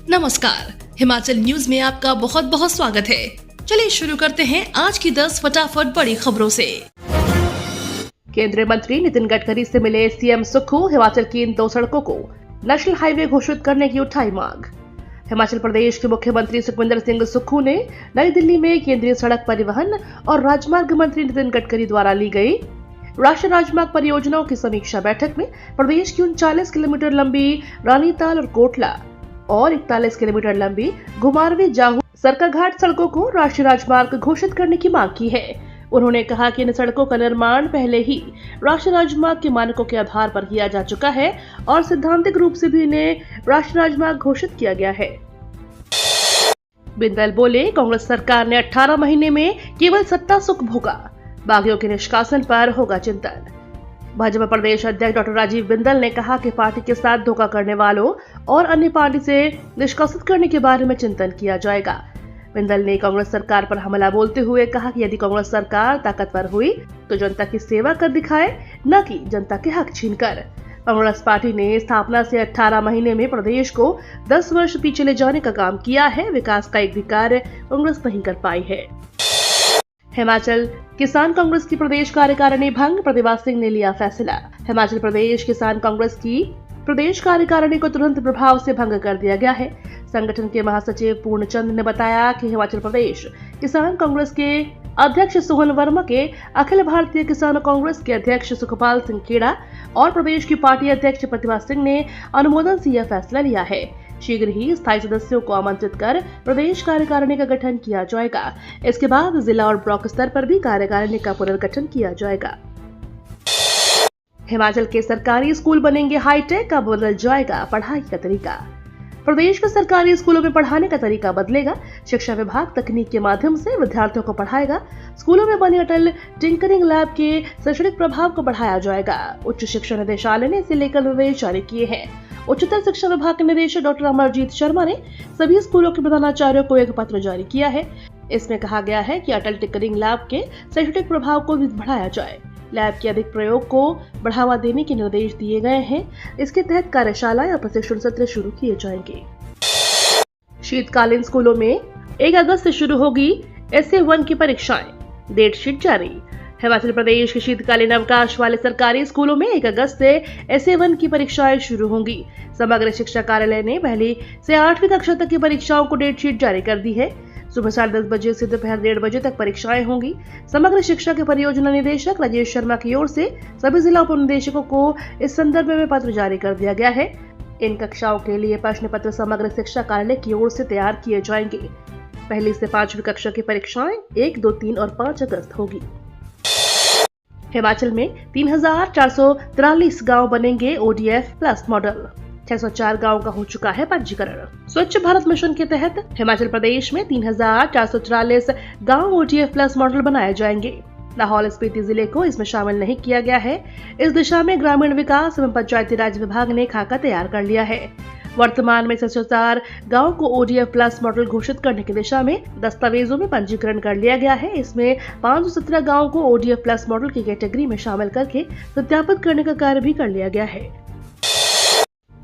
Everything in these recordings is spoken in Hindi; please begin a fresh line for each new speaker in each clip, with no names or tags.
नमस्कार, हिमाचल न्यूज में आपका बहुत बहुत स्वागत है। चलिए शुरू करते हैं आज की 10 फटाफट बड़ी खबरों से। केंद्रीय मंत्री नितिन गडकरी से मिले सीएम सुक्खू। हिमाचल की इन 2 सड़कों को नेशनल हाईवे घोषित करने की उठाई मांग। हिमाचल प्रदेश के मुख्यमंत्री सुखविंदर सिंह सुक्खू ने नई दिल्ली में केंद्रीय सड़क परिवहन और राजमार्ग मंत्री नितिन गडकरी द्वारा ली गई राष्ट्रीय राजमार्ग परियोजनाओं की समीक्षा बैठक में प्रदेश की 39 किलोमीटर लंबी रानीताल और कोटला और 41 किलोमीटर लंबी घुमारवीं जाहू सरकाघाट सड़कों को राष्ट्रीय राजमार्ग घोषित करने की मांग की है। उन्होंने कहा कि इन सड़कों का निर्माण पहले ही राष्ट्रीय राजमार्ग के मानकों के आधार पर किया जा चुका है और सैद्धांतिक रूप से भी इन्हें राष्ट्रीय राजमार्ग घोषित किया गया है। बिंदल बोले, कांग्रेस सरकार ने 18 महीने में केवल सत्ता सुख भोगा, बागियों के निष्कासन पर होगा चिंतन। भाजपा प्रदेश अध्यक्ष डॉक्टर राजीव बिंदल ने कहा कि पार्टी के साथ धोखा करने वालों और अन्य पार्टी से निष्कासित करने के बारे में चिंतन किया जाएगा। बिंदल ने कांग्रेस सरकार पर हमला बोलते हुए कहा कि यदि कांग्रेस सरकार ताकतवर हुई तो जनता की सेवा कर दिखाए, न कि जनता के हक छीनकर। कांग्रेस पार्टी ने स्थापना से 18 महीने में प्रदेश को 10 वर्ष पीछे ले जाने का काम किया है। विकास का एक भी कार्य कांग्रेस नहीं कर पाई है। हिमाचल किसान कांग्रेस की प्रदेश कार्यकारिणी भंग, प्रतिभा सिंह ने लिया फैसला। हिमाचल प्रदेश किसान कांग्रेस की प्रदेश कार्यकारिणी को तुरंत प्रभाव से भंग कर दिया गया है। संगठन के महासचिव पूर्णचंद ने बताया कि हिमाचल प्रदेश किसान कांग्रेस के अध्यक्ष सोहन वर्मा के अखिल भारतीय किसान कांग्रेस के अध्यक्ष सुखपाल सिंह खेड़ा और प्रदेश की पार्टी अध्यक्ष प्रतिभा सिंह ने अनुमोदन से यह फैसला लिया है। शीघ्र ही स्थायी सदस्यों को आमंत्रित कर प्रदेश कार्यकारिणी का गठन किया जाएगा। इसके बाद जिला और ब्लॉक स्तर पर भी कार्यकारिणी का पुनर्गठन किया जाएगा। हिमाचल के सरकारी स्कूल बनेंगे हाईटेक, अब बदल जाएगा पढ़ाई का तरीका। प्रदेश के सरकारी स्कूलों में पढ़ाने का तरीका बदलेगा। शिक्षा विभाग तकनीक के माध्यम से विद्यार्थियों को पढ़ाएगा। स्कूलों में बने अटल टिंकरिंग लैब के शैक्षणिक प्रभाव को बढ़ाया जाएगा। उच्च शिक्षा निदेशालय ने इसे लेकर निर्देश जारी किए हैं। उच्चतर शिक्षा विभाग के निदेशक डॉक्टर अमरजीत शर्मा ने सभी स्कूलों के प्रधानाचार्यों को एक पत्र जारी किया है। इसमें कहा गया है कि अटल टिंकरिंग लैब के शैक्षणिक प्रभाव को भी बढ़ाया जाए। लैब के अधिक प्रयोग को बढ़ावा देने के निर्देश दिए गए हैं। इसके तहत कार्यशालाएं और प्रशिक्षण सत्र शुरू किए जाएंगे। शीतकालीन स्कूलों में 1 अगस्त से शुरू होगी SA1 की परीक्षाएं, डेट शीट जारी। हिमाचल प्रदेश के शीतकालीन अवकाश वाले सरकारी स्कूलों में 1 अगस्त से SA1 की परीक्षाएं शुरू होंगी। समग्र शिक्षा कार्यालय ने 1वीं से 8वीं कक्षा तक की परीक्षाओं को डेट शीट जारी कर दी है। सुबह 10:30 बजे से दोपहर 1:30 बजे तक परीक्षाएं होंगी। समग्र शिक्षा के परियोजना निदेशक राजेश शर्मा की ओर से सभी जिला उप निदेशकों को इस संदर्भ में पत्र जारी कर दिया गया है। इन कक्षाओं के लिए प्रश्न पत्र समग्र शिक्षा कार्यालय की ओर से तैयार किए जाएंगे। 1ली से 5वीं कक्षा की परीक्षाएं 1, 2, 3 और 5 अगस्त होगी। हिमाचल में 3443 गांव बनेंगे ODF प्लस मॉडल। 604 गांव का हो चुका है पंजीकरण। स्वच्छ भारत मिशन के तहत हिमाचल प्रदेश में 3444 गांव ODF प्लस मॉडल बनाए जाएंगे। लाहौल स्पीति जिले को इसमें शामिल नहीं किया गया है। इस दिशा में ग्रामीण विकास एवं पंचायती राज विभाग ने खाका तैयार कर लिया है। वर्तमान में 604 गांव को ODF प्लस मॉडल घोषित करने की दिशा में दस्तावेजों में पंजीकरण कर लिया गया है। इसमें 517 गांव को ODF प्लस मॉडल की कैटेगरी में शामिल करके सत्यापित करने का कार्य भी कर लिया गया है।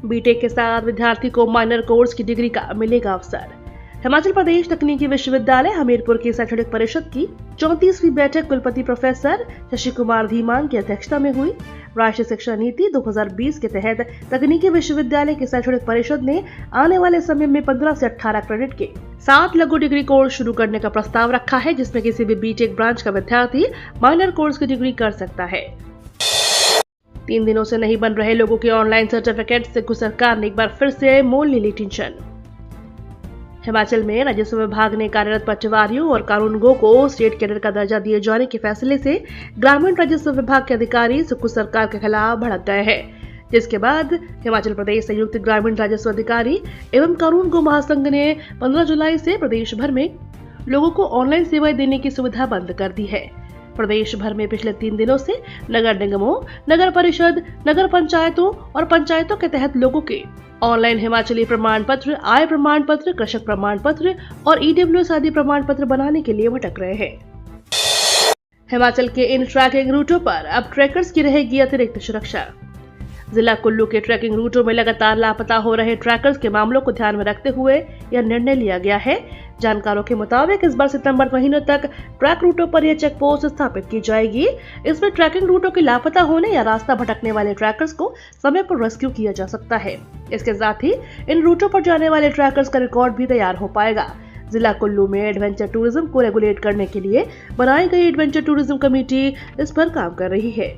बीटेक के साथ विद्यार्थी को माइनर कोर्स की डिग्री का मिलेगा अवसर। हिमाचल प्रदेश तकनीकी विश्वविद्यालय हमीरपुर की शैक्षणिक परिषद की 34वीं बैठक कुलपति प्रोफेसर शशि कुमार धीमान की अध्यक्षता में हुई। राष्ट्रीय शिक्षा नीति 2020 के तहत तकनीकी विश्वविद्यालय की शैक्षणिक परिषद ने आने वाले समय में 15 से 18 क्रेडिट के 7 लघु डिग्री कोर्स शुरू करने का प्रस्ताव रखा है, जिसमें किसी भी बीटेक ब्रांच का विद्यार्थी माइनर कोर्स की डिग्री कर सकता है। 3 दिनों से नहीं बन रहे लोगों के ऑनलाइन सर्टिफिकेट से सरकार ने एक बार फिर से मोल ले ली टेंशन। हिमाचल में राजस्व विभाग ने कार्यरत पटवारियों और कानूनगो को स्टेट कैडर का दर्जा दिए जाने के फैसले से ग्रामीण राजस्व विभाग के अधिकारी सुक्खू सरकार के खिलाफ भड़क गए हैं, जिसके बाद हिमाचल प्रदेश संयुक्त ग्रामीण राजस्व अधिकारी एवं कानूनगो महासंघ ने 15 जुलाई से प्रदेश भर में लोगों को ऑनलाइन सेवाएं देने की सुविधा बंद कर दी है। प्रदेश भर में पिछले 3 दिनों से नगर निगमों, नगर परिषद, नगर पंचायतों और पंचायतों के तहत लोगों के ऑनलाइन हिमाचली प्रमाण पत्र, आय प्रमाण पत्र, कृषक प्रमाण पत्र और EWS आदि प्रमाण पत्र बनाने के लिए भटक रहे हैं। हिमाचल के इन ट्रैकिंग रूटों पर अब ट्रैकर्स की रहेगी अतिरिक्त सुरक्षा। जिला कुल्लू के ट्रैकिंग रूटों में लगातार लापता हो रहे ट्रैकर्स के मामलों को ध्यान में रखते हुए यह निर्णय लिया गया है। जानकारों के मुताबिक इस बार सितंबर महीने तक ट्रैक रूटों पर यह चेक पोस्ट स्थापित की जाएगी। इसमें ट्रैकिंग रूटों के लापता होने या रास्ता भटकने वाले ट्रैकर्स को समय पर रेस्क्यू किया जा सकता है। इसके साथ ही इन रूटों पर जाने वाले ट्रैकर्स का रिकॉर्ड भी तैयार हो पाएगा। जिला कुल्लू में एडवेंचर टूरिज्म को रेगुलेट करने के लिए बनाई गई एडवेंचर टूरिज्म कमेटी इस पर काम कर रही है।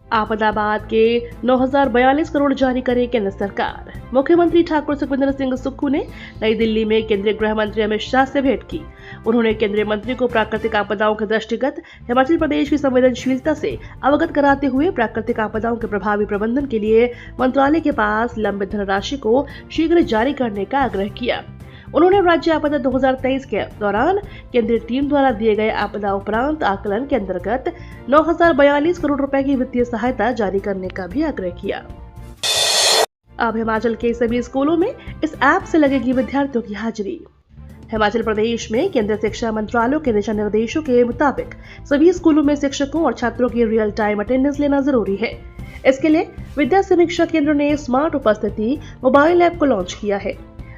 आपदाबाद के 9,042 करोड़ जारी करे केंद्र सरकार। मुख्यमंत्री ठाकुर सुखविंदर सिंह सुक्खू ने नई दिल्ली में केंद्रीय गृह मंत्री अमित शाह से भेंट की। उन्होंने केंद्रीय मंत्री को प्राकृतिक आपदाओं के दृष्टिगत हिमाचल प्रदेश की संवेदनशीलता से अवगत कराते हुए प्राकृतिक आपदाओं के प्रभावी प्रबंधन के लिए मंत्रालय के पास लंबित धनराशि को शीघ्र जारी करने का आग्रह किया। उन्होंने राज्य आपदा 2023 के दौरान केंद्रीय टीम द्वारा दिए गए आपदा उपरांत आकलन के अंतर्गत 9,042 करोड़ रुपए की वित्तीय सहायता जारी करने का भी आग्रह किया। अब हिमाचल के सभी स्कूलों में इस ऐप से लगेगी विद्यार्थियों की हाजिरी। हिमाचल प्रदेश में केंद्रीय शिक्षा मंत्रालय के दिशा निर्देशों के मुताबिक सभी स्कूलों में शिक्षकों और छात्रों की रियल टाइम अटेंडेंस लेना जरूरी है। इसके लिए विद्या समीक्षा केंद्र ने स्मार्ट उपस्थिति मोबाइल ऐप को लॉन्च किया है।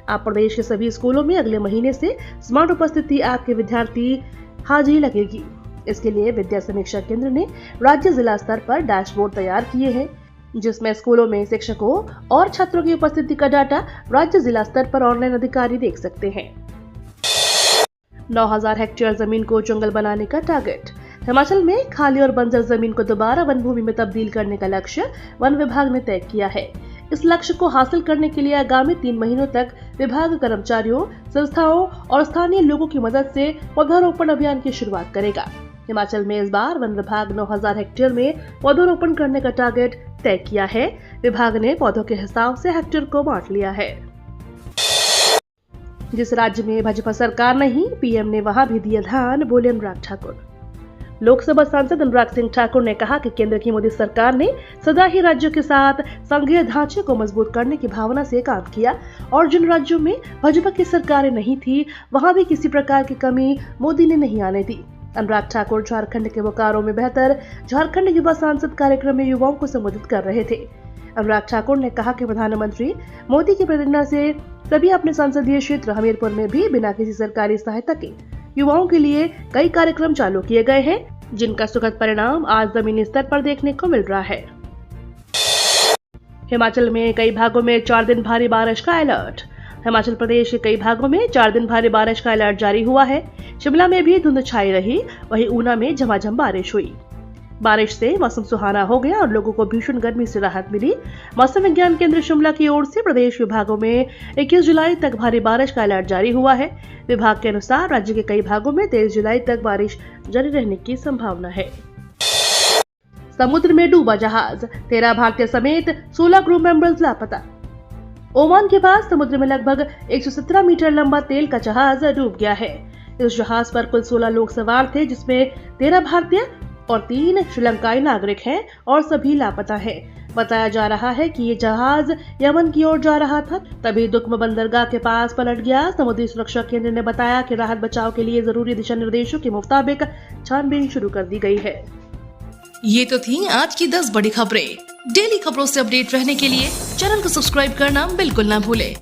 अब प्रदेश के सभी स्कूलों में अगले महीने से स्मार्ट उपस्थिति ऐप के विद्यार्थी हाजिरी लगेगी। इसके लिए विद्या समीक्षा केंद्र ने राज्य जिला स्तर पर डैशबोर्ड तैयार किए हैं, जिसमें स्कूलों में शिक्षकों और छात्रों की उपस्थिति का डाटा राज्य जिला स्तर पर ऑनलाइन अधिकारी देख सकते हैं। 9,000 हेक्टेयर जमीन को जंगल बनाने का टारगेट। हिमाचल में खाली और बंजर जमीन को दोबारा वन भूमि में तब्दील करने का लक्ष्य वन विभाग ने तय किया है। इस लक्ष्य को हासिल करने के लिए आगामी 3 महीनों तक विभाग कर्मचारियों, संस्थाओं और स्थानीय लोगों की मदद से पौधारोपण अभियान की शुरुआत करेगा। हिमाचल में इस बार वन विभाग 9,000 हेक्टेयर में पौधारोपण करने का टारगेट तय किया है। विभाग ने पौधों के हिसाब से हेक्टेयर को बांट लिया है। जिस राज्य में भाजपा सरकार नहीं, पीएम ने वहां भी दिया ध्यान, बोले अनुराग ठाकुर। लोकसभा सांसद अनुराग सिंह ठाकुर ने कहा कि केंद्र की मोदी सरकार ने सदा ही राज्यों के साथ संघीय ढांचे को मजबूत करने की भावना से काम किया और जिन राज्यों में भाजपा की सरकारें नहीं थी, वहां भी किसी प्रकार की कमी मोदी ने नहीं आने दी। अनुराग ठाकुर झारखंड के बोकारो में बेहतर झारखंड युवा सांसद कार्यक्रम में युवाओं को संबोधित कर रहे थे। अनुराग ठाकुर ने कहा कि प्रधानमंत्री मोदी की प्रेरणा से सभी अपने संसदीय क्षेत्र हमीरपुर में भी बिना किसी सरकारी सहायता के युवाओं के लिए कई कार्यक्रम चालू किए गए हैं, जिनका सुखद परिणाम आज जमीनी स्तर पर देखने को मिल रहा है। हिमाचल में कई भागों में 4 दिन भारी बारिश का अलर्ट। हिमाचल प्रदेश के कई भागों में 4 दिन भारी बारिश का अलर्ट जारी हुआ है। शिमला में भी धुंध छाई रही, वहीं ऊना में झमाझम बारिश हुई। बारिश से मौसम सुहाना हो गया और लोगों को भीषण गर्मी से राहत मिली। मौसम विज्ञान केंद्र शिमला की ओर से प्रदेश विभागों में 21 जुलाई तक भारी बारिश का अलर्ट जारी हुआ है। विभाग के अनुसार राज्य के कई भागों में 23 जुलाई तक बारिश जारी रहने की संभावना है। समुद्र में डूबा जहाज, 13 भारतीय समेत 16 क्रू मेंबर्स लापता। ओमान के पास समुद्र में लगभग 117 मीटर लंबा तेल का जहाज डूब गया है। इस जहाज पर कुल 16 लोग सवार थे, जिसमें 13 भारतीय और 3 श्रीलंकाई नागरिक हैं और सभी लापता हैं। बताया जा रहा है कि ये जहाज यमन की ओर जा रहा था, तभी दुक्म बंदरगाह के पास पलट गया। समुद्री सुरक्षा केंद्र ने बताया कि राहत बचाव के लिए जरूरी दिशा निर्देशों के मुताबिक छानबीन शुरू कर दी गई है।
ये तो थी आज की 10 बड़ी खबरें। डेली खबरों से अपडेट रहने के लिए चैनल को सब्सक्राइब करना बिल्कुल ना भूलें।